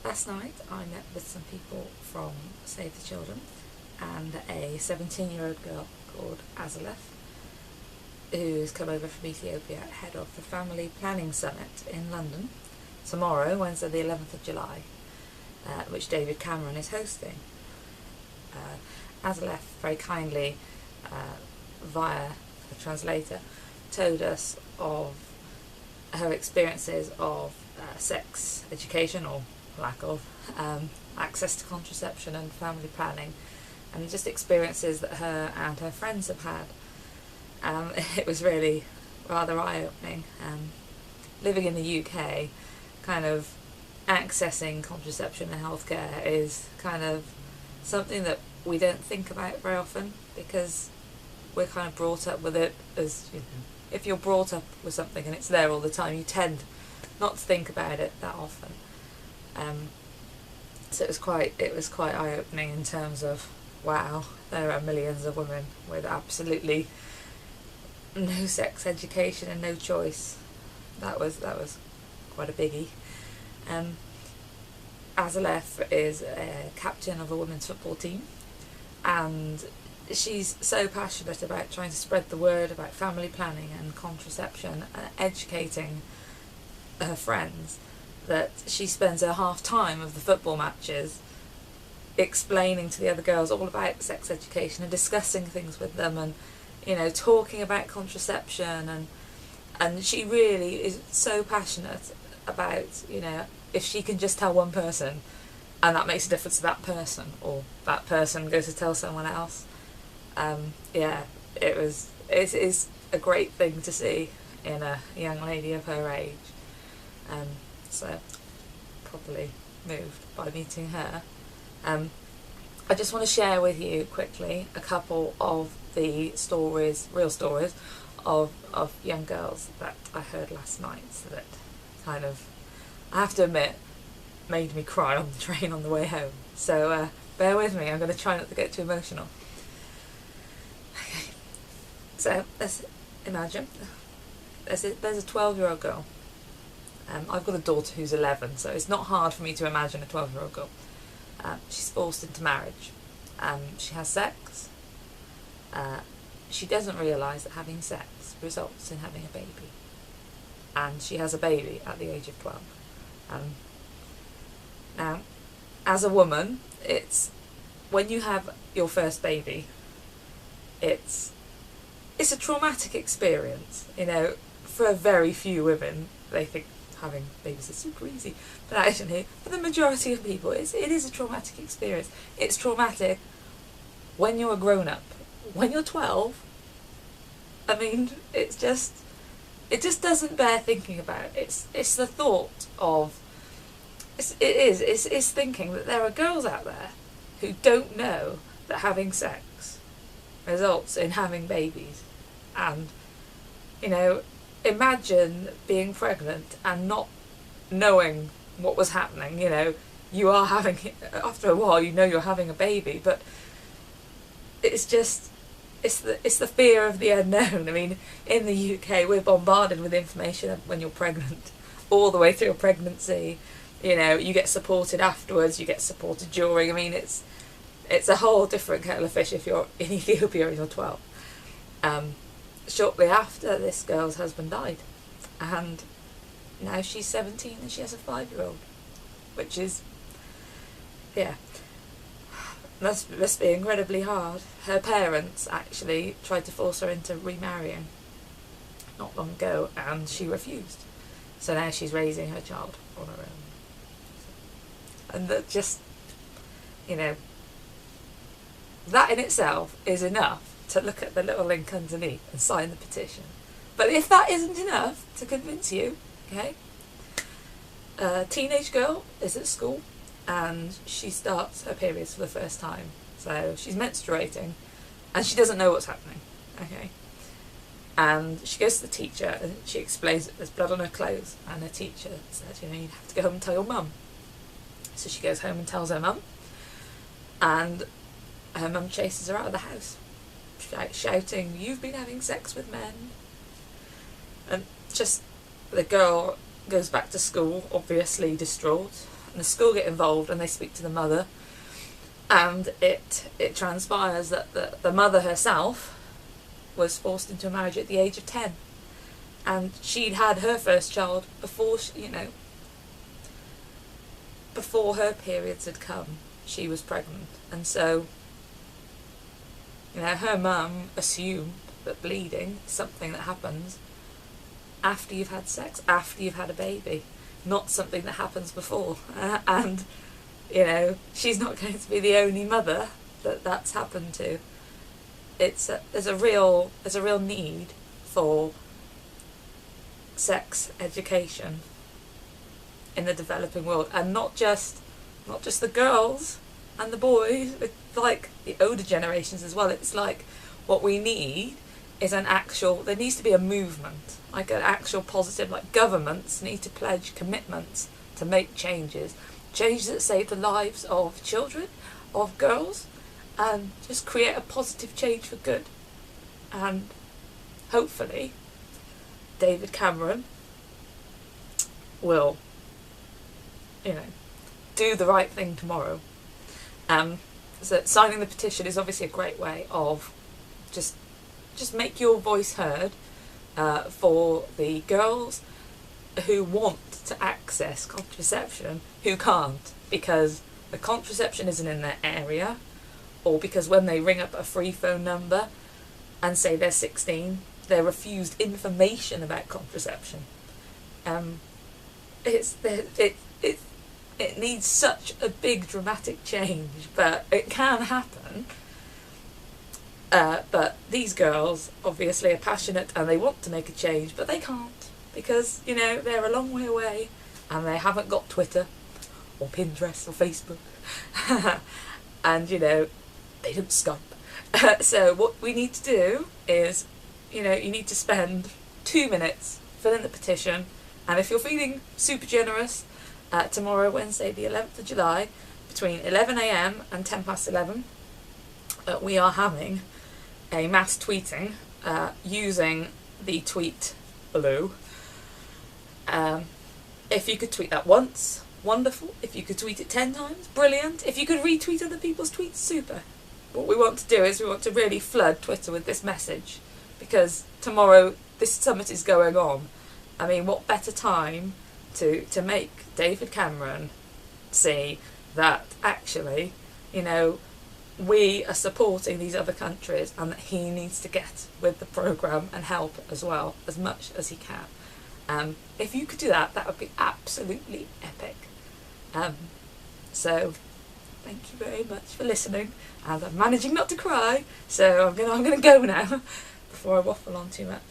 Last night I met with some people from Save the Children and a 17-year-old girl called Azelef, who's come over from Ethiopia ahead of the Family Planning Summit in London tomorrow, Wednesday the 11th of July, which David Cameron is hosting. Azelef very kindly, via the translator, told us of her experiences of sex education, or lack of, access to contraception and family planning, and just experiences that her and her friends have had. It was really rather eye-opening. Living in the UK, kind of accessing contraception and healthcare is kind of something that we don't think about very often, because we're kind of brought up with it as, you know, if you're brought up with something and it's there all the time, you tend not to think about it that often. So it was quite eye-opening in terms of, wow, there are millions of women with absolutely no sex education and no choice. That was quite a biggie. Azelef is a captain of a women's football team, and she's so passionate about trying to spread the word about family planning and contraception and educating her friends that she spends her half time of the football matches explaining to the other girls all about sex education and discussing things with them, and, you know, talking about contraception, and she really is so passionate about, you know, if she can just tell one person and that makes a difference to that person, or that person goes to tell someone else. It's a great thing to see in a young lady of her age. So properly moved by meeting her. I just want to share with you quickly a couple of the stories, real stories, of young girls that I heard last night, so that kind of, I have to admit, made me cry on the train on the way home. So bear with me, I'm going to try not to get too emotional. Okay, so let's imagine there's a 12-year-old girl. I've got a daughter who's 11, so it's not hard for me to imagine a 12-year-old girl. She's forced into marriage. She has sex. She doesn't realise that having sex results in having a baby. And she has a baby at the age of 12. Now, as a woman, it's when you have your first baby, it's a traumatic experience. You know, for very few women, they think having babies is super easy, but actually, for the majority of people, it is a traumatic experience. It's traumatic when you're a grown-up. When you're 12, I mean, it just doesn't bear thinking about. It's the thought of, it's thinking that there are girls out there who don't know that having sex results in having babies. And, you know, imagine being pregnant and not knowing what was happening. You know, you are having, after a while you know you're having a baby, but it's the fear of the unknown. I mean, in the UK we're bombarded with information when you're pregnant, all the way through a pregnancy. You know, you get supported afterwards, you get supported during. I mean, it's a whole different kettle of fish if you're in Ethiopia and you're 12. Shortly after, this girl's husband died, and now she's 17 and she has a 5-year-old, which is, yeah, must be incredibly hard. Her parents actually tried to force her into remarrying not long ago, and she refused. So now she's raising her child on her own. And that just, you know, that in itself is enough to look at the little link underneath and sign the petition. But if that isn't enough to convince you, okay, a teenage girl is at school and she starts her periods for the first time. So she's menstruating and she doesn't know what's happening, okay? And she goes to the teacher and she explains that there's blood on her clothes, and her teacher says, you know, you have to go home and tell your mum. So she goes home and tells her mum, and her mum chases her out of the house, shouting, "You've been having sex with men." And just, the girl goes back to school, obviously distraught, and the school get involved and they speak to the mother, and it transpires that the mother herself was forced into a marriage at the age of 10, and she'd had her first child before before her periods had come. She was pregnant, and so her mum assumed that bleeding is something that happens after you've had sex, after you've had a baby, not something that happens before. And she's not going to be the only mother that's happened to. There's a real need for sex education in the developing world, and not just the girls and the boys, but like the older generations as well. It's like what we need is there needs to be a movement, like an actual positive, like governments need to pledge commitments to make changes that save the lives of children, of girls, and just create a positive change for good. And hopefully David Cameron will do the right thing tomorrow. So signing the petition is obviously a great way of just make your voice heard for the girls who want to access contraception who can't, because the contraception isn't in their area, or because when they ring up a free phone number and say they're 16, they're refused information about contraception. It needs such a big dramatic change, but it can happen. But these girls obviously are passionate and they want to make a change, but they can't, because they're a long way away and they haven't got Twitter or Pinterest or Facebook and they don't Skype. So what we need to do is you need to spend 2 minutes filling the petition, and if you're feeling super generous, tomorrow, Wednesday the 11th of July, between 11 AM and 10 past 11, we are having a mass tweeting using the tweet below. If you could tweet that once, wonderful. If you could tweet it 10 times, brilliant. If you could retweet other people's tweets, super. What we want to do is we want to really flood Twitter with this message, because tomorrow this summit is going on. I mean, what better time to make David Cameron see that actually, we are supporting these other countries and that he needs to get with the programme and help as well, as much as he can. If you could do that, that would be absolutely epic. So thank you very much for listening, and I'm managing not to cry, so I'm gonna go now before I waffle on too much.